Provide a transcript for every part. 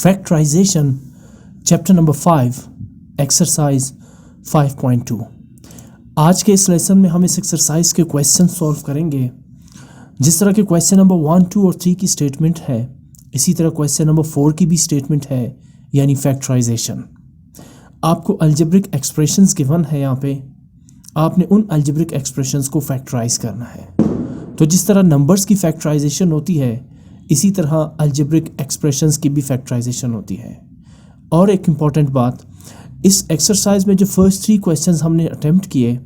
Factorisation chapter number 5 exercise 5.2। आज के इस लेसन में हम इस एक्सरसाइज के क्वेश्चन सॉल्व करेंगे। जिस तरह के क्वेश्चन नंबर 1, 2 और 3 की स्टेटमेंट है, इसी तरह क्वेश्चन नंबर 4 की भी स्टेटमेंट है, यानी फैक्टराइजेशन। आपको अलजेब्रिक एक्सप्रेशंस गिवन है, यहाँ पे आपने उन अलजेब्रिक एक्सप्रेशंस को फैक्टराइज करना है। तो जिस तरह नंबर्स की फैक्टराइजेशन होती है, इसी तरह अलजेब्रिक एक्सप्रेशंस की भी फैक्टराइजेशन होती है। और एक इम्पॉर्टेंट बात, इस एक्सरसाइज में जो फर्स्ट 3 क्वेश्चंस हमने अटेम्प्ट किए,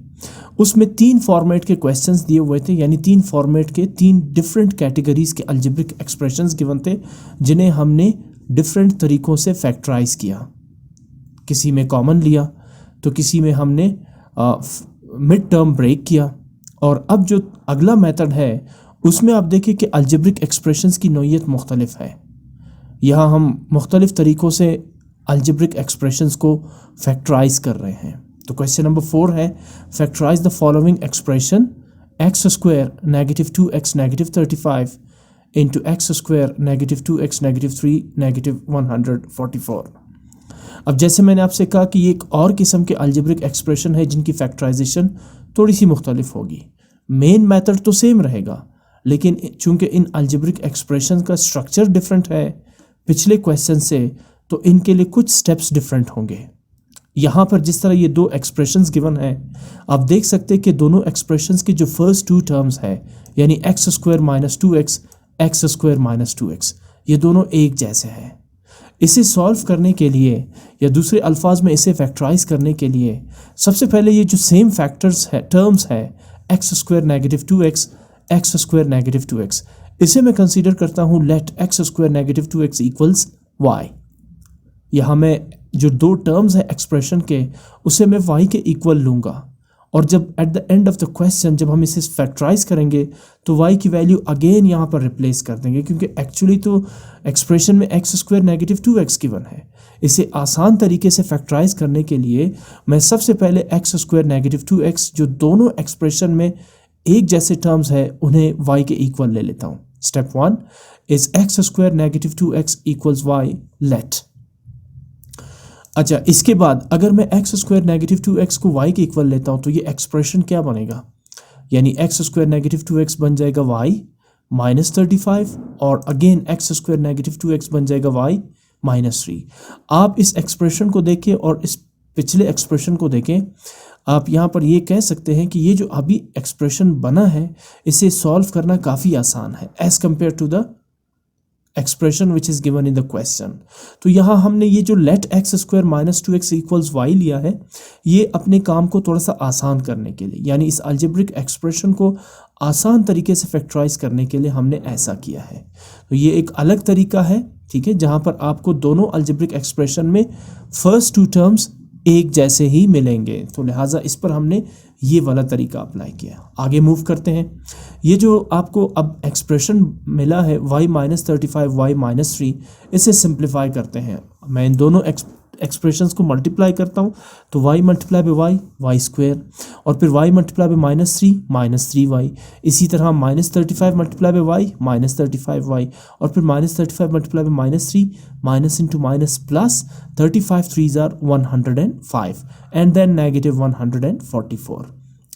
उसमें 3 फॉर्मेट के क्वेश्चंस दिए हुए थे, यानी 3 फॉर्मेट के 3 डिफरेंट कैटेगरीज के अलजेब्रिक एक्सप्रेशंस गिवन थे, जिन्हें हमने डिफरेंट तरीक़ों से फैक्टराइज किया। किसी में कॉमन लिया, तो किसी में हमने मिड टर्म ब्रेक किया, और अब जो अगला मेथड है उसमें आप देखिए कि अलजेब्रिक एक्सप्रेशंस की नौइयत मुख्तलिफ है। यहाँ हम मुख्तलिफ तरीक़ों से अलजेब्रिक एक्सप्रेशंस को फैक्टराइज कर रहे हैं। तो क्वेश्चन नंबर 4 है, factorize the following expression x² - 2x - 35 into x² - 2x - 3 - 144। अब जैसे मैंने आपसे कहा कि ये एक और किस्म के अलजेब्रिक एक्सप्रेशन है जिनकी फैक्टराइजेशन थोड़ी सी मुख्तलिफ होगी। मेन मेथड तो सेम रहेगा, लेकिन चूंकि इन अलजेब्रिक एक्सप्रेशन का स्ट्रक्चर डिफरेंट है पिछले क्वेश्चन से, तो इनके लिए कुछ स्टेप्स डिफरेंट होंगे। यहाँ पर जिस तरह ये 2 एक्सप्रेशंस गिवन है, आप देख सकते हैं कि दोनों एक्सप्रेशंस की जो फर्स्ट 2 टर्म्स है, यानी x² - 2x, x² - 2x, ये दोनों एक जैसे हैं। इसे सॉल्व करने के लिए, या दूसरे अल्फाज में इसे फैक्टराइज करने के लिए, सबसे पहले ये जो सेम फैक्टर्स है, टर्म्स है, x² - 2x, x² - 2x, इसे मैं कंसीडर करता हूँ late x² - 2x equals y। यहाँ मैं जो 2 टर्म्स है एक्सप्रेशन के, उसे मैं y के इक्वल लूँगा, और जब at the end of the question जब हम इसे फैक्टराइज करेंगे तो y की वैल्यू अगेन यहाँ पर रिप्लेस कर देंगे, क्योंकि एक्चुअली तो एक्सप्रेशन में x² - 2x गिवन है। इसे आसान तरीके से फैक्टराइज करने के लिए मैं सबसे पहले x² - 2x, जो दोनों एक्सप्रेशन में एक जैसे टर्म्स है, उन्हें y के इक्वल ले लेता हूँ। Step 1 is x² - 2x equals y let. अच्छा, इसके बाद अगर मैं x² - 2x को y के इक्वल लेता हूँ, तो ये एक्सप्रेशन क्या बनेगा, यानी x² - 2x बन जाएगा y - 35, और अगेन x² - 2x बन जाएगा y - 3। आप इस एक्सप्रेशन को देखें और इस पिछले एक्सप्रेशन को देखें, आप यहाँ पर ये कह सकते हैं कि ये जो अभी एक्सप्रेशन बना है, इसे सॉल्व करना काफ़ी आसान है as compare to the expression which is given in the question. तो यहाँ हमने ये जो late x² - 2x equals y लिया है, ये अपने काम को थोड़ा सा आसान करने के लिए, यानी इस अलजेब्रिक एक्सप्रेशन को आसान तरीके से फैक्टराइज करने के लिए हमने ऐसा किया है। तो ये एक अलग तरीका है, ठीक है, जहाँ पर आपको दोनों अलजेब्रिक एक्सप्रेशन में फर्स्ट 2 टर्म्स एक जैसे ही मिलेंगे, तो लिहाजा इस पर हमने ये वाला तरीका अप्लाई किया। आगे मूव करते हैं। ये जो आपको अब एक्सप्रेशन मिला है y - 35 y - 3, इसे सिंप्लीफाई करते हैं। मैं इन दोनों एक्सप्रेशंस को मल्टीप्लाई करता हूँ, तो y × y² और फिर y × -3 इसी तरह -35 × y -35y, और फिर -35 × -3 plus 35 3s are 105 and then -144।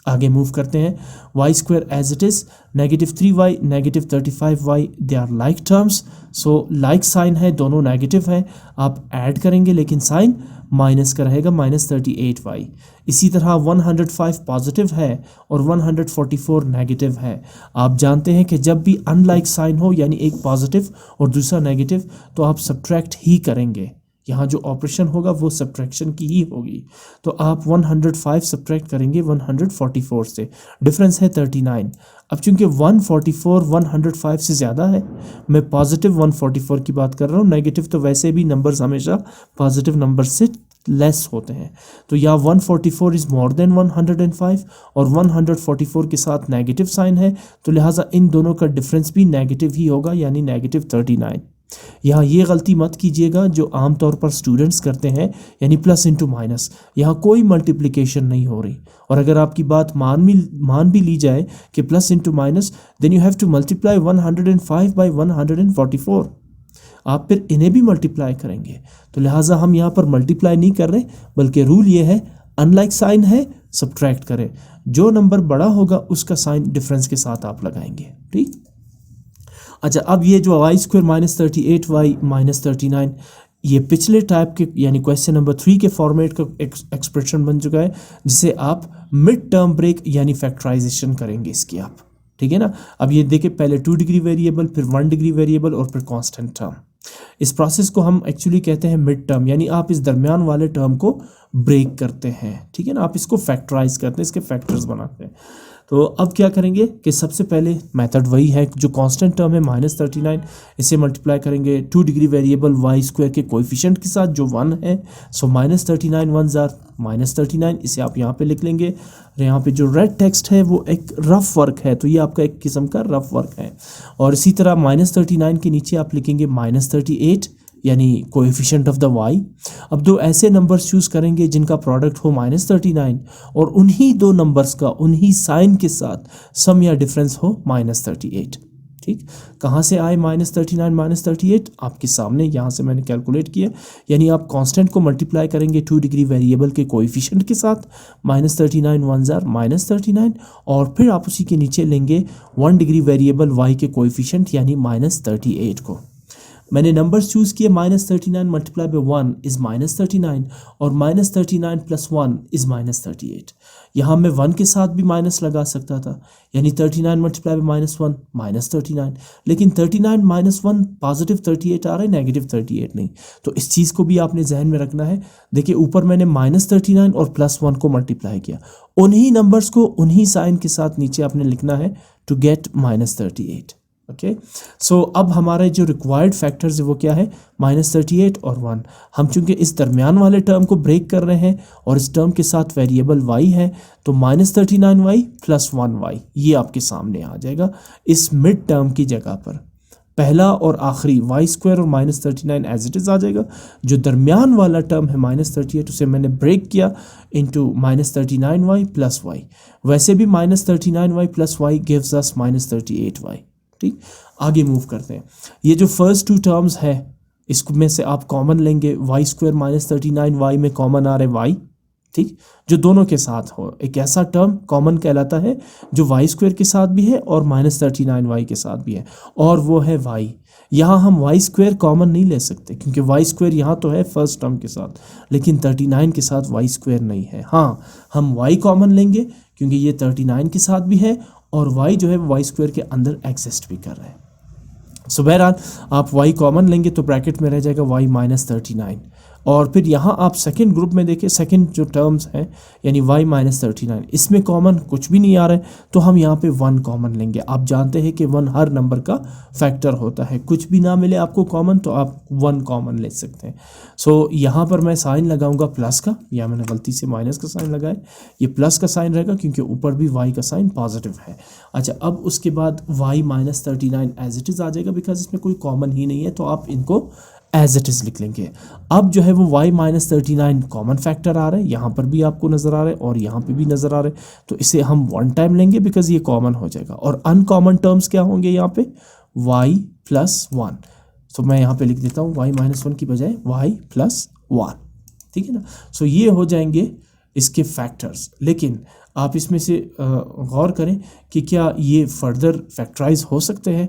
आगे मूव करते हैं। y² as it is, -3y -35y, they are like terms, so like sign है, दोनों नेगेटिव हैं। आप ऐड करेंगे लेकिन साइन माइनस का रहेगा, -38y। इसी तरह 105 पॉजिटिव है और 144 नेगेटिव है। आप जानते हैं कि जब भी अनलाइक साइन हो, यानी एक पॉजिटिव और दूसरा नेगेटिव, तो आप सब्ट्रैक्ट ही करेंगे। यहाँ जो ऑपरेशन होगा वो सब्ट्रैक्शन की ही होगी। तो आप 105 सब्ट्रैक्ट करेंगे 144 से, डिफरेंस है 39। अब चूंकि 144 105 से ज़्यादा है, मैं पॉजिटिव 144 की बात कर रहा हूँ, नेगेटिव तो वैसे भी नंबर्स हमेशा पॉजिटिव नंबर से लेस होते हैं। तो यहाँ 144 इज़ मोर देन 105 और 144 के साथ नेगेटिव साइन है, तो लिहाजा इन दोनों का डिफरेंस भी नेगेटिव ही होगा, यानी -39। यहाँ ये गलती मत कीजिएगा जो आमतौर पर स्टूडेंट्स करते हैं, यानी प्लस इंटू माइनस। यहाँ कोई मल्टीप्लिकेशन नहीं हो रही, और अगर आपकी बात मान भी ली जाए कि plus into minus, then you have to multiply 105 by 144। आप फिर इन्हें भी मल्टीप्लाई करेंगे। तो लिहाजा हम यहाँ पर मल्टीप्लाई नहीं कर रहे, बल्कि रूल ये है अनलाइक साइन है, सब्ट्रैक्ट करें, जो नंबर बड़ा होगा उसका साइन डिफरेंस के साथ आप लगाएंगे। ठीक, अच्छा, अब ये जो Y square minus 38y minus 39, ये पिछले टाइप के यानी क्वेश्चन नंबर 3 के फॉर्मेट का एक्सप्रेशन बन चुका है, जिसे आप मिड टर्म ब्रेक यानी फैक्टराइजेशन करेंगे इसकी आप। ठीक है ना। अब ये देखिए, पहले 2 डिग्री वेरिएबल, फिर 1 डिग्री वेरिएबल और फिर कांस्टेंट टर्म। इस प्रोसेस को हम एक्चुअली कहते हैं मिड टर्म, यानी आप इस दरमियान वाले टर्म को ब्रेक करते हैं। ठीक है ना, आप इसको फैक्टराइज करते हैं, इसके फैक्टर्स बनाते हैं। तो अब क्या करेंगे कि सबसे पहले मेथड वही है, जो कांस्टेंट टर्म है माइनस 39, इसे मल्टीप्लाई करेंगे 2 डिग्री वेरिएबल वाई स्क्वायर के कोएफिशिएंट के साथ जो 1 है। सो माइनस 39 1 जार माइनस 39, इसे आप यहाँ पे लिख लेंगे। और यहाँ पे जो रेड टेक्स्ट है वो एक रफ वर्क है, तो ये आपका एक किस्म का रफ वर्क है। और इसी तरह माइनस 39 के नीचे आप लिखेंगे माइनस 38 यानी कोएफिशिएंट ऑफ द वाई। अब दो ऐसे नंबर्स चूज़ करेंगे जिनका प्रोडक्ट हो माइनस 39 और उन्हीं दो नंबर्स का उन्हीं साइन के साथ सम या डिफरेंस हो माइनस 38। ठीक, कहाँ से आए माइनस 39 माइनस 38? आपके सामने यहाँ से मैंने कैलकुलेट किया, यानी आप कांस्टेंट को मल्टीप्लाई करेंगे 2 डिग्री वेरिएबल के कोएफिशिएंट के साथ, माइनस 39 1 जार माइनस 39, और फिर आप उसी के नीचे लेंगे 1 डिग्री वेरिएबल वाई के कोएफिशिएंट यानी माइनस 38 को। मैंने नंबर्स चूज़ किए, minus 39 multiply by 1 is minus 39 और माइनस 39 प्लस 1 इज़ माइनस 38। यहाँ मैं 1 के साथ भी माइनस लगा सकता था, यानी 39 मल्टीप्लाई बाई माइनस 1 माइनस 39, लेकिन 39 माइनस 1 पॉजिटिव 38 आ रहा है, नेगेटिव 38 नहीं। तो इस चीज़ को भी आपने जहन में रखना है। देखिए, ऊपर मैंने माइनस 39 और प्लस 1 को मल्टीप्लाई किया, उन्हीं नंबर्स को उन्हीं साइन के साथ नीचे आपने लिखना है टू गेट माइनस 38। ओके, सो अब हमारे जो रिक्वायर्ड फैक्टर्स है वो क्या है, माइनस 38 और 1। हम चूंकि इस दरमियान वाले टर्म को ब्रेक कर रहे हैं और इस टर्म के साथ वेरिएबल y है, तो माइनस 39y प्लस 1y ये आपके सामने आ जाएगा इस मिड टर्म की जगह पर। पहला और आखिरी वाई स्क्वायर और माइनस 39 एज इट इज़ आ जाएगा। जो दरमियान वाला टर्म है माइनस 38, उसे मैंने ब्रेक किया into minus 39y plus y. वैसे भी minus 39y plus y gives us minus 38y। ठीक, आगे मूव करते हैं। ये जो फर्स्ट 2 टर्म्स है इसमें से आप कॉमन लेंगे, वाई स्क्वायर माइनस 39 वाई में कॉमन आ रहे वाई। ठीक, जो दोनों के साथ हो, एक ऐसा टर्म कॉमन कहलाता है जो वाई स्क्वायर के साथ भी है और माइनस 39 वाई के साथ भी है, और वो है वाई। यहाँ हम वाई स्क्वायर कॉमन नहीं ले सकते क्योंकि वाई स्क्वायर यहाँ तो है फर्स्ट टर्म के साथ, लेकिन 39 के साथ वाई स्क्वायर नहीं है। हाँ, हम वाई कॉमन लेंगे क्योंकि ये 39 के साथ भी है और y जो है वाई स्क्वायर के अंदर एग्जिस्ट भी कर रहा है। सो बहरहाल आप y कॉमन लेंगे तो ब्रैकेट में रह जाएगा y माइनस 39, और फिर यहाँ आप सेकंड ग्रुप में देखिए, सेकंड जो टर्म्स हैं यानी y माइनस 39, इसमें कॉमन कुछ भी नहीं आ रहा है, तो हम यहाँ पे 1 कॉमन लेंगे। आप जानते हैं कि 1 हर नंबर का फैक्टर होता है, कुछ भी ना मिले आपको कॉमन तो आप 1 कॉमन ले सकते हैं। सो यहाँ पर मैं साइन लगाऊंगा प्लस का, या मैंने गलती से माइनस का साइन लगाया, ये प्लस का साइन रहेगा क्योंकि ऊपर भी y का साइन पॉजिटिव है। अच्छा, अब उसके बाद y minus 39 as it is आ जाएगा, बिकॉज इसमें कोई कॉमन ही नहीं है, तो आप इनको एज इट इज़ लिख लेंगे। अब जो है वो y माइनस 39 कॉमन फैक्टर आ रहा है, यहाँ पर भी आपको नज़र आ रहा है और यहाँ पे भी नज़र आ रहा है, तो इसे हम 1 टाइम लेंगे बिकॉज ये कॉमन हो जाएगा। और अनकॉमन टर्म्स क्या होंगे यहाँ पे, y प्लस 1। तो मैं यहाँ पे लिख देता हूँ y माइनस 1 की बजाय y प्लस 1। ठीक है ना। सो ये हो जाएंगे इसके फैक्टर्स, लेकिन आप इसमें से गौर करें कि क्या ये फर्दर फैक्टराइज हो सकते हैं।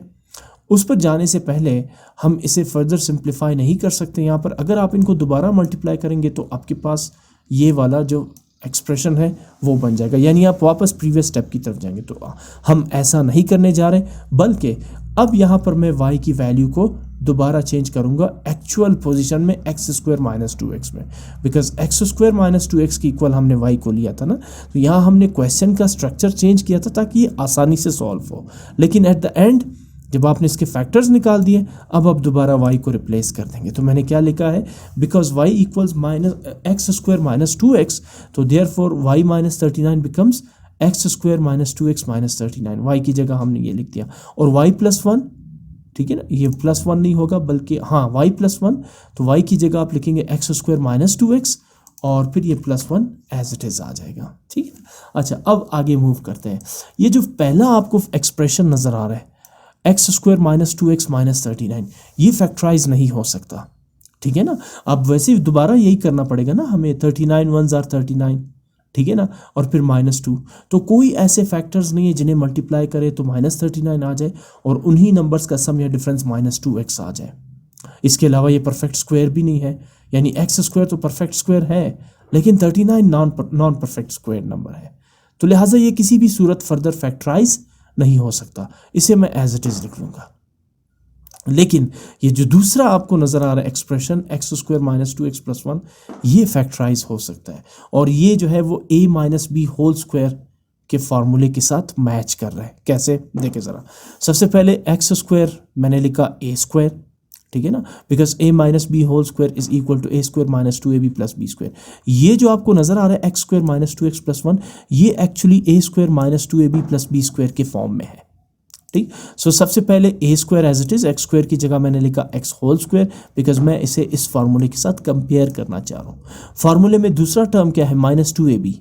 उस पर जाने से पहले हम इसे फर्दर सिंप्लीफाई नहीं कर सकते। यहाँ पर अगर आप इनको दोबारा मल्टीप्लाई करेंगे तो आपके पास ये वाला जो एक्सप्रेशन है वो बन जाएगा, यानी आप वापस प्रीवियस स्टेप की तरफ जाएंगे। तो हम ऐसा नहीं करने जा रहे, बल्कि अब यहाँ पर मैं y की वैल्यू को दोबारा चेंज करूँगा एक्चुअल पोजीशन में एक्स स्क्वायर माइनस 2x में, because x square minus 2x की इक्वल हमने y को लिया था ना। तो यहाँ हमने क्वेश्चन का स्ट्रक्चर चेंज किया था ताकि ये आसानी से सॉल्व हो, लेकिन एट द एंड जब आपने इसके फैक्टर्स निकाल दिए, अब आप दोबारा y को रिप्लेस कर देंगे। तो मैंने क्या लिखा है, because y equals minus x square minus 2x, तो therefore y minus 39 becomes x square minus 2x minus 39। y की जगह हमने ये लिख दिया, और y प्लस 1, ठीक है ना, ये प्लस 1 नहीं होगा बल्कि हाँ y प्लस 1, तो y की जगह आप लिखेंगे एक्स स्क्वायर माइनस 2x और फिर ये प्लस 1 एज इट इज़ आ जाएगा। ठीक है। अच्छा, अब आगे मूव करते हैं। ये जो पहला आपको एक्सप्रेशन नज़र आ रहा है, x square minus 2x minus 39, ये फैक्टराइज नहीं हो सकता, ठीक है ना। अब वैसे ही दोबारा यही करना पड़ेगा ना हमें, 39 1s आर 39, ठीक है ना, और फिर -2, तो कोई ऐसे फैक्टर्स नहीं है जिन्हें मल्टीप्लाई करे तो -39 आ जाए और उन्हीं नंबर्स का सम या डिफरेंस -2x आ जाए। इसके अलावा ये परफेक्ट स्क्वायर भी नहीं है, यानी एक्स स्क्वायर तो परफेक्ट स्क्वायर है लेकिन 39 नॉन परफेक्ट स्क्वायर नंबर है, तो लिहाजा ये किसी भी सूरत फर्दर फैक्टराइज नहीं हो सकता, इसे मैं एज इट इज लिख लूँगा। लेकिन ये जो दूसरा आपको नजर आ रहा है expression x square minus 2x plus 1, ये फैक्टराइज हो सकता है और ये जो है वो a minus b whole square के फार्मूले के साथ मैच कर रहा है। कैसे, देखें ज़रा। सबसे पहले एक्स स्क्वायर मैंने लिखा a स्क्वायर, ठीक है ना, because a minus b whole square is equal to a square minus 2ab plus b square. ये जो आपको नजर आ रहा है x square minus 2x plus 1, ये actually a square minus 2ab plus b square के फॉर्म में है, ठीक। सो सबसे पहले a square as it is, x square की जगह मैंने लिखा x होल स्क्वायर बिकॉज मैं इसे इस फार्मूले के साथ कंपेयर करना चाह रहा हूँ। फार्मूले में दूसरा टर्म क्या है, माइनस 2ab,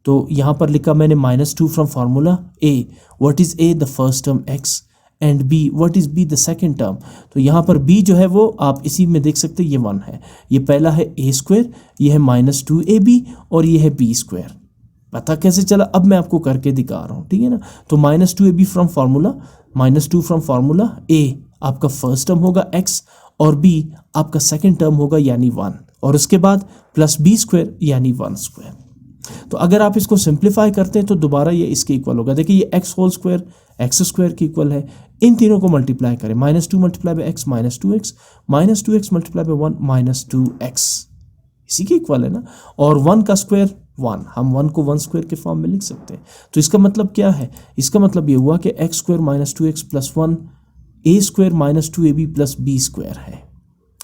तो यहाँ पर लिखा मैंने -2 from formula a, what is a the first term x and b what is b the second term. तो यहाँ पर b जो है वो आप इसी में देख सकते हैं, ये 1 है, ये पहला है a स्क्वायर, ये है -2ab और ये है b स्क्वायर। पता कैसे चला, अब मैं आपको करके दिखा रहा हूँ, ठीक है ना। तो -2ab from formula, -2 from formula, a आपका फर्स्ट टर्म होगा x और b आपका सेकंड टर्म होगा यानी 1, और उसके बाद प्लस b स्क्वायर यानी 1 स्क्वायर। तो अगर आप इसको सिंप्लीफाई करते हैं तो दोबारा ये इसके इक्वल होगा। देखिए ये x whole square x square के इक्वल है, इन तीनों को मल्टीप्लाई करें, -2 multiply by x -2x, -2x multiply by 1 -2x, इसी के इक्वल है ना। और 1 का स्क्वायर 1, हम 1 को 1 स्क्वायर के फॉर्म में लिख सकते हैं। तो इसका मतलब क्या है, इसका मतलब ये हुआ कि x square minus 2x plus 1 a square minus 2ab plus b square है।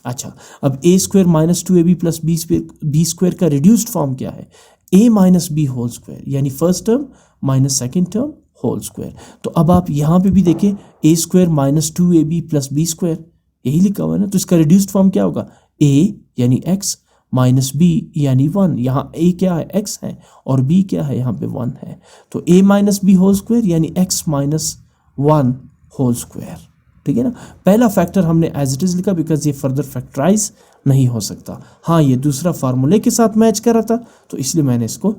अच्छा, अब a square minus 2ab plus b square का रिड्यूस्ड फॉर्म क्या है, a minus b whole square, यानी first term minus second term whole square. तो अब आप यहाँ पे भी देखें a square minus 2ab plus b square, यही लिखा हुआ है ना। तो इसका रिड्यूस्ड फॉर्म क्या होगा, a यानी x माइनस b यानी 1, यहाँ a क्या है x है और b क्या है यहाँ पे 1 है। तो a minus b whole square यानी x माइनस 1 होल स्क्वायर, ठीक है ना। पहला फैक्टर हमने एज इट इज लिखा बिकॉज ये फर्दर फैक्टराइज नहीं हो सकता। हाँ, ये दूसरा फार्मूले के साथ मैच कर रहा था तो इसलिए मैंने इसको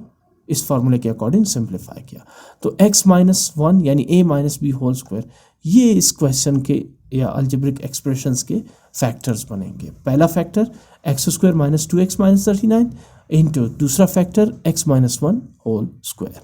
इस फार्मूले के अकॉर्डिंग सिंप्लीफाई किया। तो x माइनस 1 यानी a minus b whole square, ये इस क्वेश्चन के या अलजेब्रिक एक्सप्रेशंस के फैक्टर्स बनेंगे। पहला factor x square minus 2x minus 39 into दूसरा factor x minus 1 whole square.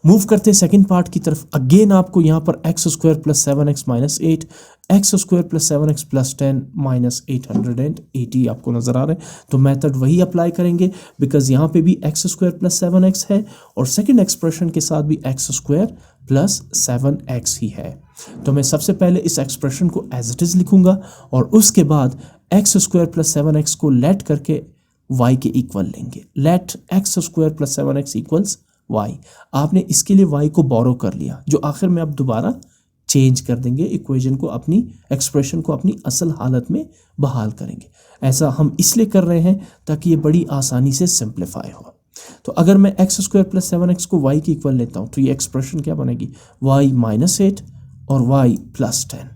Move करते हैं सेकंड पार्ट की तरफ। अगेन आपको यहाँ पर x square plus 7x minus 8, x square plus 7x plus 10 minus 880 आपको नजर आ रहा है। तो मेथड वही अप्लाई करेंगे बिकॉज यहाँ पे भी एक्स स्क्वायर प्लस 7x है और सेकंड एक्सप्रेशन के साथ भी एक्स स्क्वायर प्लस 7x ही है। तो मैं सबसे पहले इस एक्सप्रेशन को एज इट इज लिखूंगा और उसके बाद एक्स स्क्वायर प्लस 7x को लेट करके y के इक्वल लेंगे। Let x square plus 7x equals y। आपने इसके लिए y को बोरो कर लिया जो आखिर में आप दोबारा चेंज कर देंगे, इक्वेशन को, अपनी एक्सप्रेशन को अपनी असल हालत में बहाल करेंगे। ऐसा हम इसलिए कर रहे हैं ताकि ये बड़ी आसानी से सिंप्लीफाई हो। तो अगर मैं एक्स स्क्वायर प्लस 7x को y के इक्वल लेता हूँ तो ये एक्सप्रेशन क्या बनेगी, y माइनस 8 और y प्लस 10,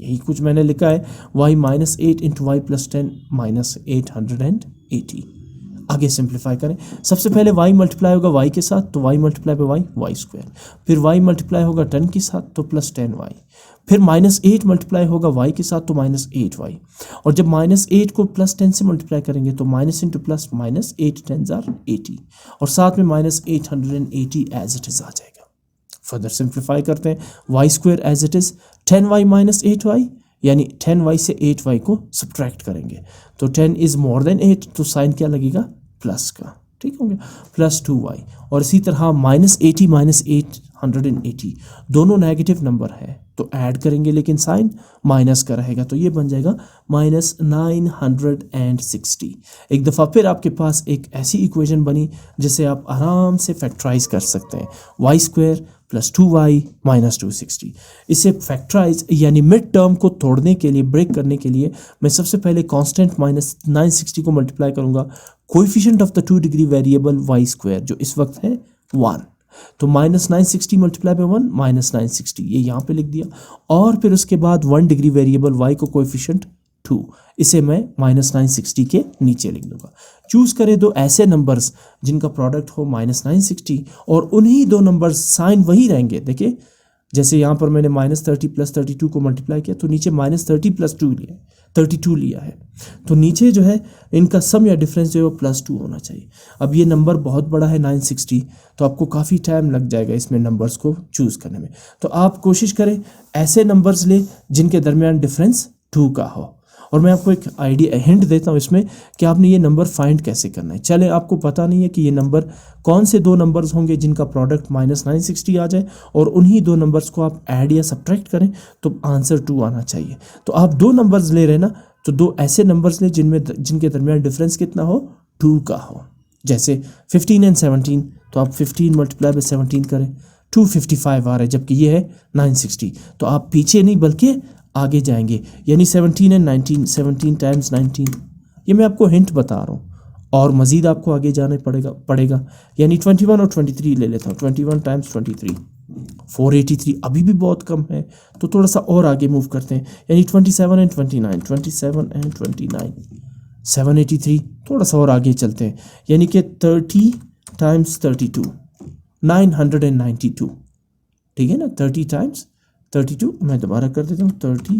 यही कुछ मैंने लिखा है, y minus 8 into y plus 10 minus 880। आगे सिंप्लीफाई करें, सबसे पहले y मल्टीप्लाई होगा y के साथ तो y multiply by y square, फिर y मल्टीप्लाई होगा 10 के साथ तो प्लस 10y, फिर माइनस 8 मल्टीप्लाई होगा y के साथ तो माइनस 8y, और जब माइनस 8 को प्लस 10 से मल्टीप्लाई करेंगे तो minus into plus minus 8 10s are 80 और साथ में माइनस 880 एज इट इज आ जाएगा। फर्दर सिंप्लीफाई करते हैं, y square as it is 10y minus 8y यानी 10y से 8y को सब्ट्रैक्ट करेंगे तो 10 इज मोर देन 8 तो साइन क्या लगेगा, प्लस का, ठीक हो गया, प्लस 2y। और इसी तरह माइनस 80 माइनस 880 दोनों नेगेटिव नंबर है तो ऐड करेंगे लेकिन साइन माइनस का रहेगा तो ये बन जाएगा माइनस 960। एक दफ़ा फिर आपके पास एक ऐसी इक्वेशन बनी जिसे आप आराम से फैक्टराइज कर सकते हैं, y square plus 2y minus 260। इसे फैक्टराइज यानी मिड टर्म को तोड़ने के लिए, ब्रेक करने के लिए मैं सबसे पहले कांस्टेंट माइनस 960 को मल्टीप्लाई करूंगा coefficient of the 2 degree variable y square जो इस वक्त है 1। तो -960 मल्टीप्लाई बाय 1 -960 ये यहाँ पे लिख दिया, और फिर उसके बाद 1 डिग्री वेरिएबल y को कोएफिशिएंट 2, इसे मैं -960 के नीचे लिख दूंगा। चूज करें दो ऐसे नंबर्स जिनका प्रोडक्ट हो -960 और उन्हीं दो नंबर्स साइन वही रहेंगे। देखिए जैसे यहाँ पर मैंने -30 + 32 को मल्टीप्लाई किया तो नीचे -30 + 2 लिया, 32 लिया है, तो नीचे जो है इनका सम या डिफरेंस जो है वो +2 होना चाहिए। अब ये नंबर बहुत बड़ा है 960, तो आपको काफ़ी टाइम लग जाएगा इसमें नंबर्स को चूज़ करने में। तो आप कोशिश करें ऐसे नंबर्स ले जिनके दरमियान डिफरेंस 2 का हो। और मैं आपको एक आइडिया हिंट देता हूँ इसमें कि आपने ये नंबर फाइंड कैसे करना है। चले आपको पता नहीं है कि ये नंबर कौन से दो नंबर्स होंगे जिनका प्रोडक्ट -960 आ जाए और उन्हीं दो नंबर्स को आप ऐड या सब्ट्रैक्ट करें तो आंसर 2 आना चाहिए। तो आप दो नंबर्स ले रहे ना, तो दो ऐसे नंबर्स ले जिनके दरमियान डिफरेंस कितना हो, 2 का हो। जैसे 15 और 17, तो आप 15 मल्टीप्लाई बाय 17 करें, 255 आ रहा है, जबकि ये है 960। तो आप पीछे नहीं बल्कि आगे जाएंगे, यानी 17 और 19, 17 टाइम्स 19, ये मैं आपको हिंट बता रहा हूँ। और मज़ीद आपको आगे जाना पड़ेगा, यानी 21 और 23 ले लेता हूँ, 21 टाइम्स 23, 483 अभी भी बहुत कम है, तो थोड़ा सा और आगे मूव करते हैं, यानी 27 और 29, 27 और 29, 783, थोड़ा सा और आगे चलते हैं, यानी कि 30 टाइम्स 32, 992, ठीक है ना, 30 टाइम्स 32, मैं दोबारा कर देता हूँ, 30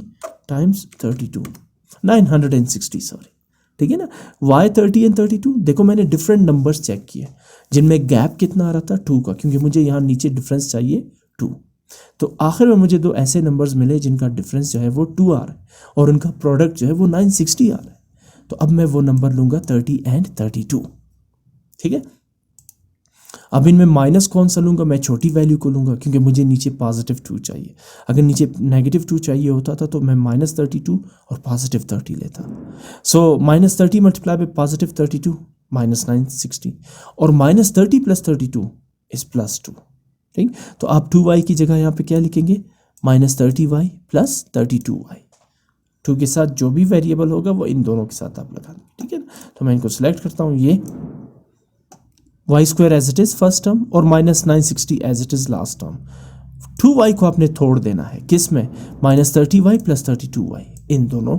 टाइम्स 32, 960, सॉरी, ठीक है ना। वाई 30 और 32, देखो मैंने डिफरेंट नंबर्स चेक किए जिनमें गैप कितना आ रहा था, 2 का, क्योंकि मुझे यहाँ नीचे डिफरेंस चाहिए 2। तो आखिर में मुझे दो ऐसे नंबर्स मिले जिनका डिफरेंस जो है वो 2 आ रहा है और उनका प्रोडक्ट जो है वो 960 आ रहा है। तो अब मैं वो नंबर लूँगा 30 और 32, ठीक है। अब इनमें माइनस कौन सा लूँगा, मैं छोटी वैल्यू को लूँगा क्योंकि मुझे नीचे +2 चाहिए। अगर नीचे -2 चाहिए होता था तो मैं -32 और +30 लेता। सो -30 मल्टीप्लाई बाय +32 -960, और -30 + 32 इज़ +2, ठीक। तो आप 2y की जगह यहाँ पे क्या लिखेंगे, -30y + 32y। 2 के साथ जो भी वेरिएबल होगा वो इन दोनों के साथ आप लगा देंगे, ठीक है। तो मैं इनको सिलेक्ट करता हूँ, ये y² as it is first term और -960 as it is last term. 2y को आपने तोड़ देना है किस में, -30y + 32y, इन दोनों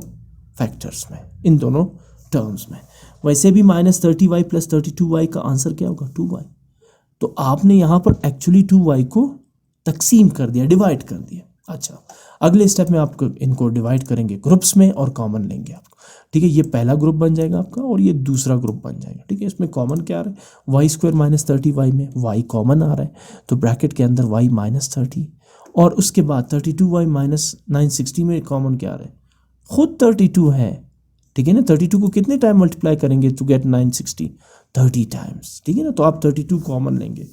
फैक्टर्स में, इन दोनों टर्म्स में। वैसे भी -30y + 32y का आंसर क्या होगा, 2y। तो आपने यहाँ पर एक्चुअली 2y को तकसीम कर दिया, डिवाइड कर दिया। अच्छा, अगले स्टेप में आपको इनको डिवाइड करेंगे ग्रुप्स में और कॉमन लेंगे आपको, ठीक है। ये पहला ग्रुप बन जाएगा आपका और ये दूसरा ग्रुप बन जाएगा, ठीक है। इसमें कॉमन क्या आ रहा है, y² - 30y में y कॉमन आ रहा है, तो ब्रैकेट के अंदर y -30, और उसके बाद 32y - 960 में कॉमन क्या आ रहा है, खुद 32 है, ठीक है ना। 32 को कितने टाइम मल्टीप्लाई करेंगे टू गेट 960, 30 टाइम्स, ठीक है ना। तो आप 32 कॉमन लेंगे,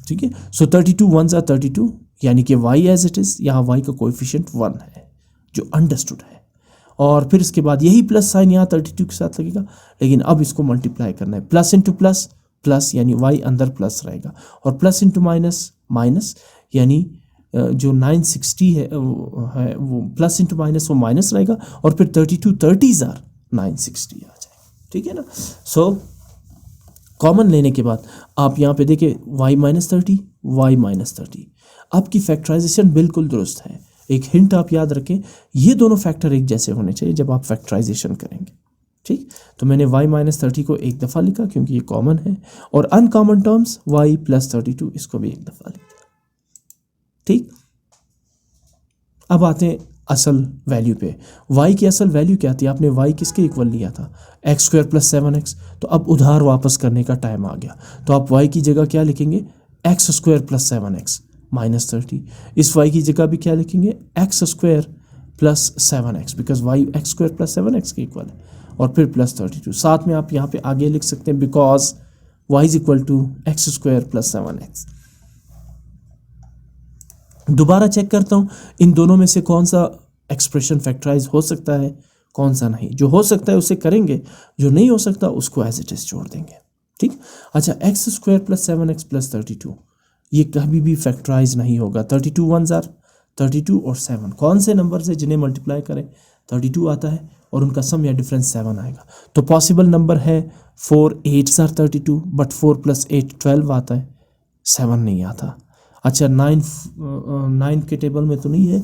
ठीक है। सो 32 1s are 32, यानी कि y एज इट इज़, यहाँ y का कोएफिशिएंट 1 है जो अंडरस्टूड है, और फिर इसके बाद यही प्लस साइन यहाँ 32 के साथ लगेगा, लेकिन अब इसको मल्टीप्लाई करना है, प्लस इंटू प्लस प्लस, यानी y अंदर प्लस रहेगा, और प्लस इंटू माइनस माइनस, यानी जो 960 है वो प्लस इंटू माइनस वो माइनस रहेगा, और फिर 32 30s are 960 आ जाएगा, ठीक है ना। सो कॉमन लेने के बाद आप यहाँ पे देखिए y -30 y -30, आपकी फैक्टराइजेशन बिल्कुल दुरुस्त है। एक हिंट आप याद रखें, ये दोनों फैक्टर एक जैसे होने चाहिए जब आप फैक्टराइजेशन करेंगे, ठीक। तो मैंने y -30 को एक दफ़ा लिखा क्योंकि ये कॉमन है, और अनकॉमन टर्म्स y + 32 इसको भी एक दफ़ा लिखा, ठीक। अब आते हैं असल वैल्यू पे। y की असल वैल्यू क्या थी, आपने y किसके इक्वल लिया था, x² + 7x। तो अब उधार वापस करने का टाइम आ गया, तो आप y की जगह क्या लिखेंगे, x² + 7x -30। इस y की जगह भी क्या लिखेंगे, x² + 7x, because y x² + 7x के इक्वल है, और फिर +32। साथ में आप यहाँ पे आगे लिख सकते हैं बिकॉज y = x² + 7x। दोबारा चेक करता हूँ इन दोनों में से कौन सा एक्सप्रेशन फैक्टराइज हो सकता है, कौन सा नहीं। जो हो सकता है उसे करेंगे, जो नहीं हो सकता उसको एज इट इज छोड़ देंगे, ठीक। अच्छा, x² + 7x + 32 ये कभी भी फैक्टराइज नहीं होगा। 32 1s are 32 और 7 कौन से नंबर से जिन्हें मल्टीप्लाई करें 32 आता है और उनका सम या डिफरेंस 7 आएगा। तो पॉसिबल नंबर है 4 8s are 32, बट 4 + 8 12 आता है, 7 नहीं आता। अच्छा 9 के टेबल में तो नहीं है,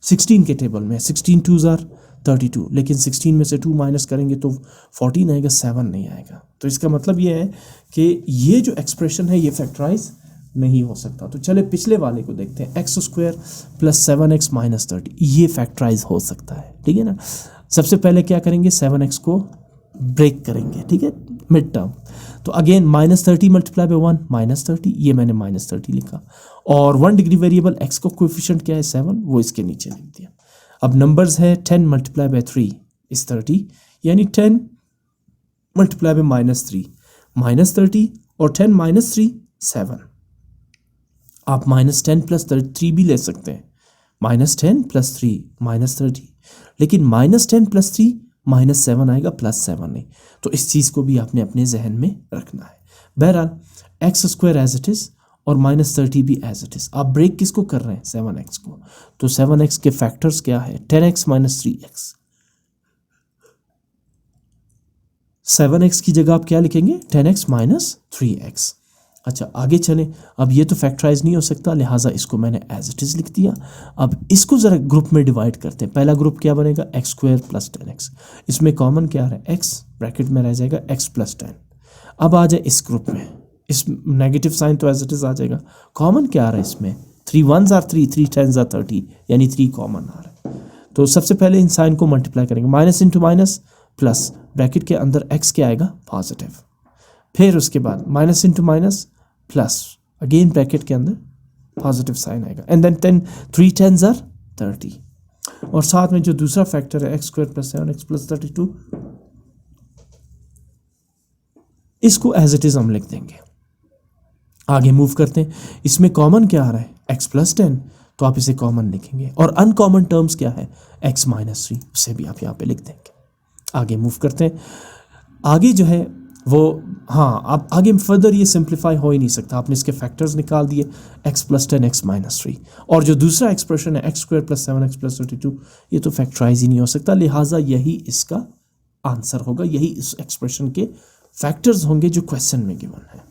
16 के टेबल में 16 2s आर 32, लेकिन 16 में से 2 माइनस करेंगे तो 14 आएगा, 7 नहीं आएगा। तो इसका मतलब ये है कि ये जो एक्सप्रेशन है ये फैक्टराइज नहीं हो सकता। तो चले पिछले वाले को देखते हैं, x square plus 7x minus 30, ये फैक्टराइज हो सकता है, ठीक है ना। सबसे पहले क्या करेंगे, 7x को ब्रेक करेंगे, ठीक है, मिड टर्म। तो again minus 30 multiply by 1 minus 30, ये मैंने माइनस 30 लिखा, और 1 डिग्री वेरिएबल x का कोएफिशिएंट क्या है 7, वो इसके नीचे लिख दिया। अब नंबर्स है 10 मल्टीप्लाई बाई 3 इज 30, यानी 10 मल्टीप्लाई बाई माइनस 3 माइनस 30, और 10 माइनस 3 7। आप माइनस 10 प्लस 3 भी ले सकते हैं, माइनस 10 प्लस 3 माइनस 30, लेकिन माइनस 10 प्लस 3 माइनस 7 आएगा, प्लस 7 नहीं। तो इस चीज़ को भी आपने अपने जहन में रखना है। बहरहाल x square as it is और माइनस 30 भी एज इट इज़। आप ब्रेक किसको कर रहे हैं, 7x को। तो 7x के फैक्टर्स क्या है, 10x माइनस 3x। 7x की जगह आप क्या लिखेंगे, 10x माइनस 3x। अच्छा आगे चलें, अब ये तो फैक्टराइज नहीं हो सकता, लिहाजा इसको मैंने एज इट इज़ लिख दिया। अब इसको ज़रा ग्रुप में डिवाइड करते हैं। पहला ग्रुप क्या बनेगा, एक्स स्क्वायर प्लस 10x, इसमें कॉमन क्या है x, ब्रैकेट में रह जाएगा x प्लस 10। अब आ जाए इस ग्रुप में, इस नेगेटिव साइन तो एज इट इज़ आ जाएगा, कॉमन क्या आ रहा है इसमें, 3 1s आर 3 3 10s आर 30, यानी 3 कॉमन आ रहा है। तो सबसे पहले इन साइन को मल्टीप्लाई करेंगे, minus into minus plus, bracket के अंदर x क्या आएगा पॉजिटिव, फिर उसके बाद minus into minus plus, again bracket के अंदर पॉजिटिव साइन आएगा, एंड देन 3 10s आर 30, और साथ में जो दूसरा फैक्टर है x square plus 7x plus 32, इसको एज इट इज हम लिख देंगे। आगे मूव करते हैं, इसमें कॉमन क्या आ रहा है, x प्लस 10, तो आप इसे कॉमन लिखेंगे, और अनकॉमन टर्म्स क्या है, x माइनस 3, उसे भी आप यहाँ पे लिख देंगे। आगे मूव करते हैं, आगे जो है वो, हाँ अब आगे फर्दर ये सिंप्लीफाई हो ही नहीं सकता, आपने इसके फैक्टर्स निकाल दिए, x प्लस 10 x माइनस 3, और जो दूसरा एक्सप्रेशन है x square plus 7x plus 32, ये तो फैक्टराइज ही नहीं हो सकता, लिहाजा यही इसका आंसर होगा, यही इस एक्सप्रेशन के फैक्टर्स होंगे जो क्वेश्चन में गिवन है।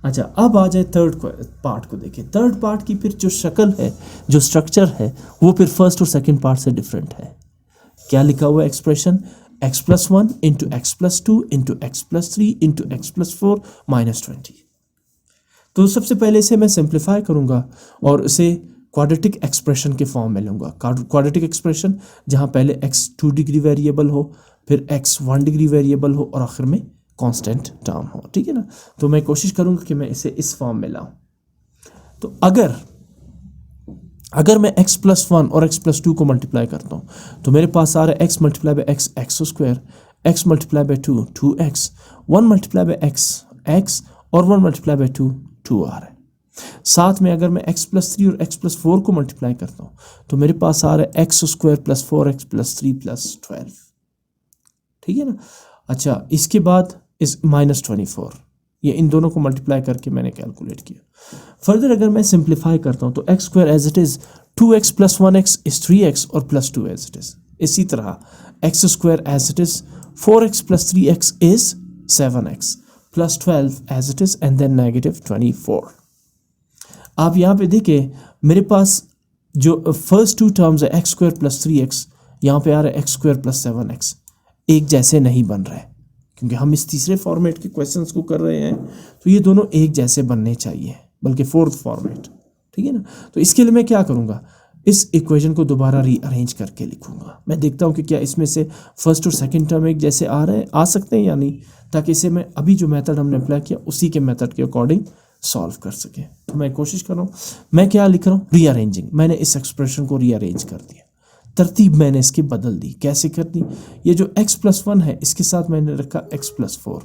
अच्छा अब आ जाए थर्ड पार्ट को देखें। थर्ड पार्ट की फिर जो शक्ल है, जो स्ट्रक्चर है, वो फिर फर्स्ट और सेकंड पार्ट से डिफरेंट है। क्या लिखा हुआ है expression, x plus 1 into x plus 2 into x plus 3 into x plus 4 minus 20। तो सबसे पहले इसे मैं सिंप्लीफाई करूंगा और इसे क्वाड्रेटिक एक्सप्रेशन के फॉर्म में लूँगा। क्वाड्रेटिक एक्सप्रेशन जहाँ पहले x 2 डिग्री वेरिएबल हो, फिर x 1 डिग्री वेरिएबल हो, और आखिर में कांस्टेंट टर्म हो, ठीक है ना। तो मैं कोशिश करूंगा कि मैं इसे इस फॉर्म में लाऊं। तो अगर मैं x प्लस 1 और x प्लस 2 को मल्टीप्लाई करता हूं तो मेरे पास आ रहा है x multiply by x x square, x multiply by 2 2x, 1 multiply by x x, और 1 मल्टीप्लाई बाई 2 2 आ रहा है। साथ में अगर मैं x प्लस 3 और x प्लस 4 को मल्टीप्लाई करता हूं तो मेरे पास आ रहा है x square plus 4x plus 3 plus 12, ठीक है ना। अच्छा इसके बाद इस माइनस 24, ये इन दोनों को मल्टीप्लाई करके मैंने कैलकुलेट किया। फर्दर अगर मैं सिंप्लीफाई करता हूँ तो x square as it is 2x plus 1x is 3x और प्लस 2 एज इट इज़। इसी तरह x square as it is 4x plus 3x is 7x plus 12 as it is, and then negative 24। आप यहाँ पे देखिए मेरे पास जो फर्स्ट टू टर्म्स है एक्स स्क्वायर प्लस 3x, यहाँ पे आ रहा है एक्स स्क्वायर प्लस 7x, एक जैसे नहीं बन रहे क्योंकि हम इस तीसरे फॉर्मेट के क्वेश्चंस को कर रहे हैं, तो ये दोनों एक जैसे बनने चाहिए, बल्कि फोर्थ फॉर्मेट, ठीक है ना। तो इसके लिए मैं क्या करूँगा, इस इक्वेशन को दोबारा रीअरेंज करके लिखूँगा। मैं देखता हूँ कि क्या इसमें से फर्स्ट और सेकंड टर्म एक जैसे आ सकते हैं या नहीं, ताकि इसे मैं अभी जो मेथड हमने अप्लाई किया उसी के मेथड के अकॉर्डिंग सॉल्व कर सके। तो मैं कोशिश कर रहा हूँ, मैं क्या लिख रहा हूँ, रीअरेंजिंग। मैंने इस एक्सप्रेशन को रीअरेंज कर दिया, तरतीब मैंने इसकी बदल दी। कैसे कर दी, ये जो x प्लस 1 है इसके साथ मैंने रखा x प्लस 4,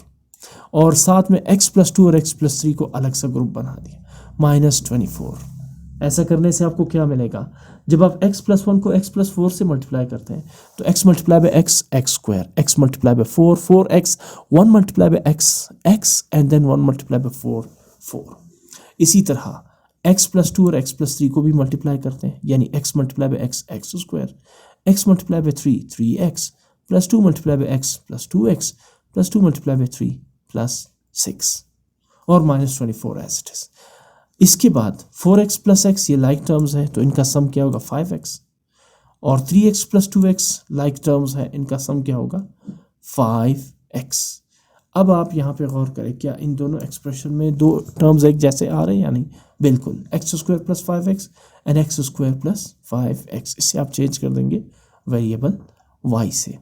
और साथ में x प्लस 2 और x प्लस 3 को अलग सा ग्रुप बना दिया, माइनस 24। ऐसा करने से आपको क्या मिलेगा, जब आप x प्लस 1 को x प्लस 4 से मल्टीप्लाई करते हैं तो x multiply by x x square, x multiply by 4 4x, 1 multiply by x x, and then 1 multiply by 4 4। इसी तरह x प्लस 2 और x प्लस 3 को भी मल्टीप्लाई करते हैं, यानी x multiply by x x square, x multiply by 3 3x, plus 2 multiply by x plus 2x, plus 2 multiply by 3 plus 6, और -24 as it is. इसके बाद 4x प्लस एक्स ये लाइक टर्म्स है तो इनका सम क्या होगा 5x, और 3x plus 2x like terms है, इनका सम क्या होगा 5x। अब आप यहाँ पे गौर करें, क्या इन दोनों एक्सप्रेशन में दो टर्म्स एक जैसे आ रहे हैं या नहीं? बिल्कुल, x square plus 5x and x square plus 5x। इससे आप चेंज कर देंगे वेरिएबल y से,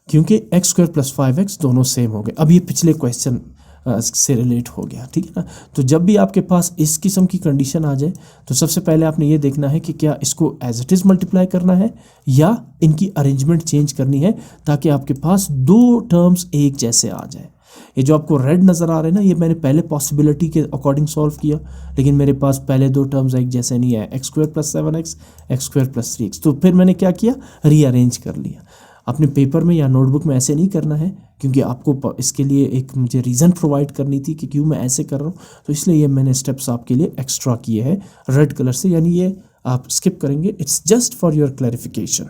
क्योंकि x स्क्वायर प्लस 5x दोनों सेम हो गए। अब ये पिछले क्वेश्चन से रिलेट हो गया, ठीक है ना। तो जब भी आपके पास इस किस्म की कंडीशन आ जाए तो सबसे पहले आपने ये देखना है कि क्या इसको एज इट इज़ मल्टीप्लाई करना है या इनकी अरेंजमेंट चेंज करनी है, ताकि आपके पास दो टर्म्स एक जैसे आ जाए। ये जो आपको रेड नज़र आ रहे हैं ना, ये मैंने पहले पॉसिबिलिटी के अकॉर्डिंग सॉल्व किया, लेकिन मेरे पास पहले दो टर्म्स एक जैसे नहीं है, x square plus 7x, x square plus 3x। तो फिर मैंने क्या किया, रीअरेंज कर लिया। अपने पेपर में या नोटबुक में ऐसे नहीं करना है, क्योंकि आपको इसके लिए एक मुझे रीज़न प्रोवाइड करनी थी कि क्यों मैं ऐसे कर रहा हूँ, तो इसलिए ये मैंने स्टेप्स आपके लिए एक्स्ट्रा किए हैं रेड कलर से, यानी ये आप स्किप करेंगे। It's just for your clarification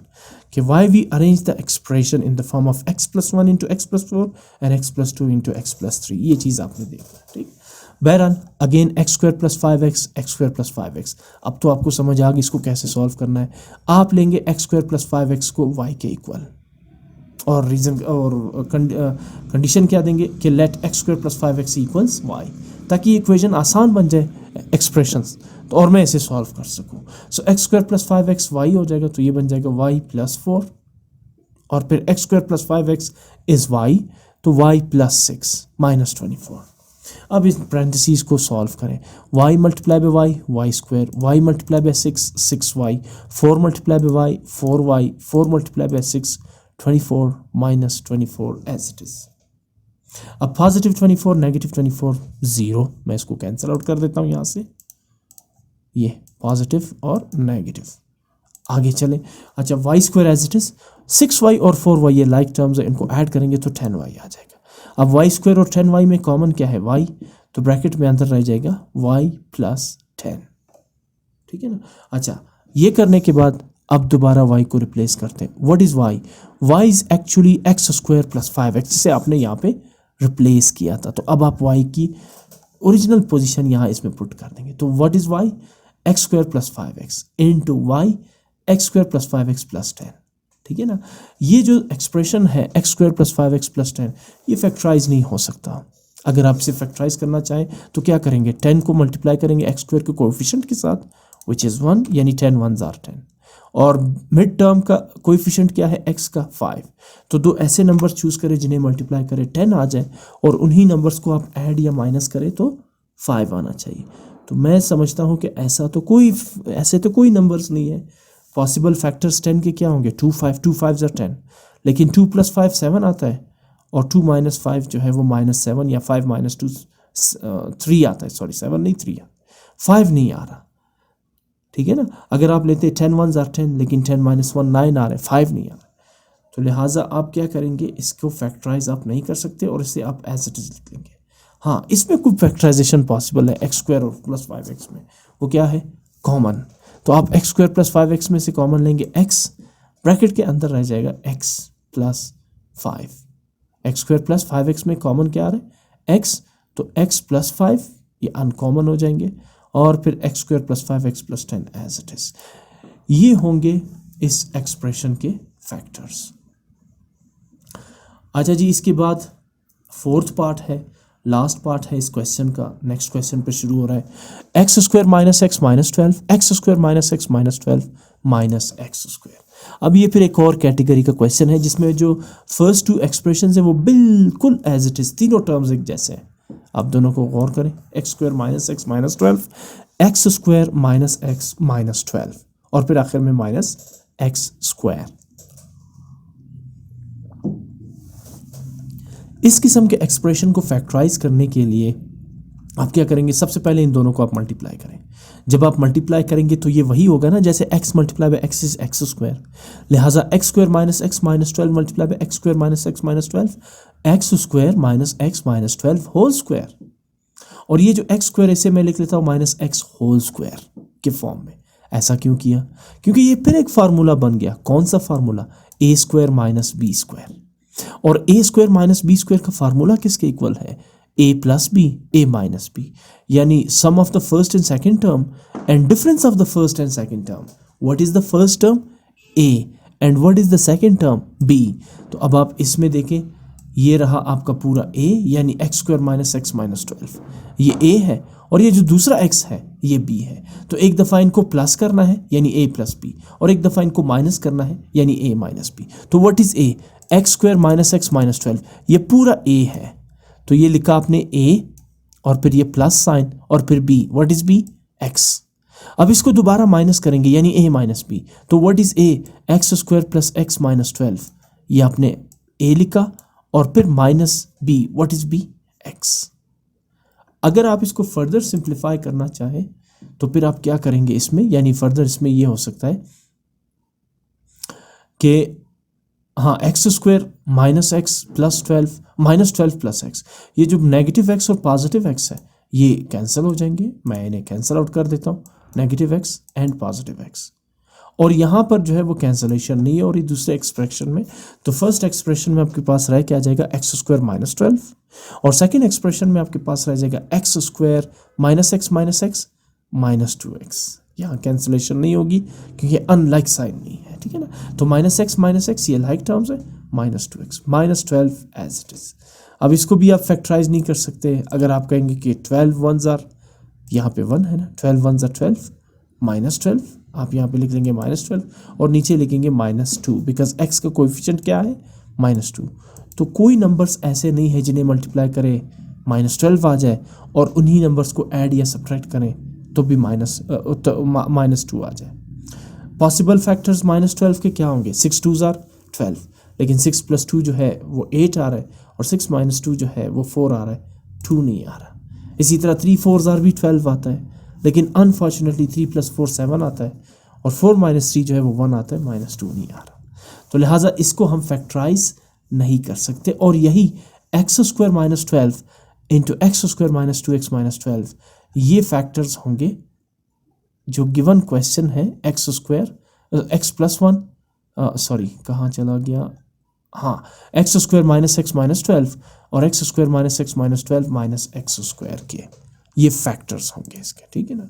कि why we arrange the expression in the form of x plus 1 into x plus 4 and x plus 2 into x plus 3। ये चीज़ आपने देखना, ठीक। बहरहाल again x square plus 5x, x square plus 5x। अब तो आपको समझ आ गई इसको कैसे सॉल्व करना है। आप लेंगे एक्स स्क्वायर प्लस 5x को y के इक्वल, और रीज़न और कंडीशन क्या देंगे कि let x square plus 5x equals y, ताकि इक्वेशन आसान बन जाए एक्सप्रेशंस, तो और मैं इसे सॉल्व कर सकूं। So x square plus 5x y हो जाएगा, तो ये बन जाएगा y प्लस 4, और फिर x square plus 5x is y, तो y प्लस 6 माइनस 24। अब इस पैरेंथेसिस को सॉल्व करें, y multiply by y square, y multiply by 6 6y, 4 multiply by y 4y, 4 multiply by 6 24 minus 24 as it is. अब positive 24 negative 24 0, मैं इसको cancel out कर देता हूँ यहाँ से, ये पॉजिटिव और नेगेटिव। आगे चलें, अच्छा y square as it is, 6y और 4y ये लाइक टर्म्स है, इनको ऐड करेंगे तो 10y आ जाएगा। अब वाई स्क्वायर और 10y में कॉमन क्या है y, तो ब्रैकेट में अंदर रह जाएगा y प्लस 10, ठीक है ना। अच्छा ये करने के बाद अब दोबारा y को रिप्लेस करते हैं। What is y? y is actually x square plus 5x, जिसे आपने यहाँ पे रिप्लेस किया था। तो अब आप y की ओरिजिनल पोजीशन यहाँ इसमें पुट कर देंगे। तो what is y? X square plus 5x into y x square plus 5x plus 10, ठीक है ना। ये जो एक्सप्रेशन है x square plus 5x plus 10, ये फैक्टराइज नहीं हो सकता। अगर आप इसे फैक्टराइज करना चाहें तो क्या करेंगे, 10 को मल्टीप्लाई करेंगे एक्स स्क्वायर के कोएफिशिएंट के साथ, विच इज़ 1, यानी 10 1s are 10, और मिड टर्म का कोएफिशिएंट क्या है x का 5। तो दो ऐसे नंबर्स चूज करें जिन्हें मल्टीप्लाई करें 10 आ जाए, और उन्हीं नंबर्स को आप ऐड या माइनस करें तो 5 आना चाहिए। तो मैं समझता हूँ कि ऐसे तो कोई नंबर्स नहीं है। पॉसिबल फैक्टर्स 10 के क्या होंगे, 2 5, 2 5s are 10, लेकिन 2 प्लस 5 7 आता है, और 2 माइनस 5 जो है वो माइनस 7, या 5 माइनस 2 3 आता है, सॉरी 7 नहीं 3 5 नहीं आ रहा, ठीक है ना। अगर आप लेते 10 1s are 10, लेकिन 10 माइनस 1 9 आ रहा है, 5 नहीं आ रहा, तो लिहाजा आप क्या करेंगे, इसको फैक्टराइज आप नहीं कर सकते और इसे आप एज इट इज लिख लेंगे। हाँ, इसमें कोई फैक्टराइजेशन पॉसिबल है एक्स स्क्वायर और प्लस 5x में, वो क्या है, कॉमन। तो आप एक्स स्क्वायर प्लस 5x में से कॉमन लेंगे x, ब्रैकेट के अंदर रह जाएगा x plus 5। X square plus 5x में कॉमन क्या आ रहा है, x, तो x प्लस 5 ये अनकॉमन हो जाएंगे, और फिर x square plus 5x plus 10 as it is. ये होंगे इस एक्सप्रेशन के फैक्टर्स। अच्छा जी, इसके बाद फोर्थ पार्ट है, लास्ट पार्ट है इस क्वेश्चन का। नेक्स्ट क्वेश्चन पे शुरू हो रहा है, x square minus x minus 12, x square minus x minus 12 minus x square. अब ये फिर एक और कैटेगरी का क्वेश्चन है जिसमें जो फर्स्ट टू एक्सप्रेशन है वो बिल्कुल एज इट इज, तीनों टर्म्स एक जैसे हैं। आप दोनों को गौर करें, x square minus x minus 12, x square minus x minus 12, और फिर आखिर में माइनस एक्स स्क्वायर। इस किस्म के एक्सप्रेशन को फैक्टराइज करने के लिए आप क्या करेंगे, सबसे पहले इन दोनों को आप मल्टीप्लाई करें। जब आप मल्टीप्लाई करेंगे तो ये वही होगा ना जैसे x multiply by x is x square, लिहाजा x square minus x minus 12 multiply by x square minus x minus 12, x square minus x minus 12 whole square. और ये जो एक्स स्क्वायर इसे मैं लिख लेता हूँ माइनस एक्स होल स्क्वायर के फॉर्म में। ऐसा क्यों किया, क्योंकि ये फिर एक फार्मूला बन गया। कौन सा formula, a square minus b square. और a square minus b square का फार्मूला किसके इक्वल है? A plus b, a minus b, यानी sum of the first and second term and difference of the first and second term. What is the first term? A, and what is the second term? B. तो अब आप इसमें देखें, ये रहा आपका पूरा a, यानी x square minus x minus 12, ये a है, और ये जो दूसरा x है ये b है. तो एक दफ़ा इनको प्लस करना है यानी a प्लस बी, और एक दफ़ा इनको माइनस करना है यानी a माइनस बी. तो what is a? X square minus x minus 12, ये पूरा a है. तो ये लिखा आपने a और फिर ये प्लस साइन और फिर b. What is b? x. अब इसको दोबारा माइनस करेंगे यानी a माइनस बी. तो what is a? X square plus x minus 12, ये आपने a लिखा और फिर minus b. What is b? x. अगर आप इसको फर्दर सिंप्लीफाई करना चाहें तो फिर आप क्या करेंगे इसमें, यानी फर्दर इसमें ये हो सकता है कि हाँ, x square minus x plus 12 minus 12 plus x, ये जो नेगेटिव एक्स और पॉजिटिव एक्स है ये कैंसिल हो जाएंगे. मैं इन्हें कैंसिल आउट कर देता हूँ, negative x and positive x. और यहाँ पर जो है वो कैंसलेशन नहीं है और ये दूसरे एक्सप्रेशन में. तो फर्स्ट एक्सप्रेशन में आपके पास रह क्या जाएगा? एक्स स्क्वायर माइनस 12, और सेकेंड एक्सप्रेशन में आपके पास रह जाएगा x square minus x minus 2x. यहाँ कैंसलेशन नहीं होगी क्योंकि अनलाइक साइन नहीं है, ठीक है ना. तो माइनस एक्स ये लाइक टर्म्स है, minus 2x minus 12 as it is. अब इसको भी आप फैक्टराइज नहीं कर सकते. अगर आप कहेंगे कि 12 वंस आर, यहाँ पे 1 है ना, 12 वंस आर 12 माइनस 12, आप यहाँ पे लिख देंगे माइनस 12 और नीचे लिखेंगे माइनस 2, बिकॉज एक्स का कोएफिशिएंट क्या है? माइनस 2. तो कोई नंबर्स ऐसे नहीं है जिन्हें मल्टीप्लाई करें माइनस 12 आ जाए और उन्हीं नंबर्स को ऐड या सब्ट्रैक्ट करें तो भी माइनस 2 आ जाए. पॉसिबल फैक्टर्स माइनस 12 के क्या होंगे? 6 2s आर 12, लेकिन 6 प्लस 2 जो है वो 8 आ रहा है, और 6 माइनस 2 जो है वो 4 आ रहा है, 2 नहीं आ रहा. इसी तरह 3 4s आर भी 12 आता है, लेकिन अनफॉर्चुनेटली 3 प्लस 4 7 आता है, और 4 माइनस 3 जो है वो 1 आता है, माइनस 2 नहीं आ रहा. तो लिहाजा इसको हम फैक्टराइज नहीं कर सकते. और यही x square minus 12 into x square minus 2x minus 12, ये फैक्टर्स होंगे जो गिवन क्वेश्चन है. X square x plus 1, sorry कहाँ चला गया, हाँ, x square minus x minus 12 और x square minus x minus 12 minus x square के, ये फैक्टर्स होंगे इसके, ठीक है ना.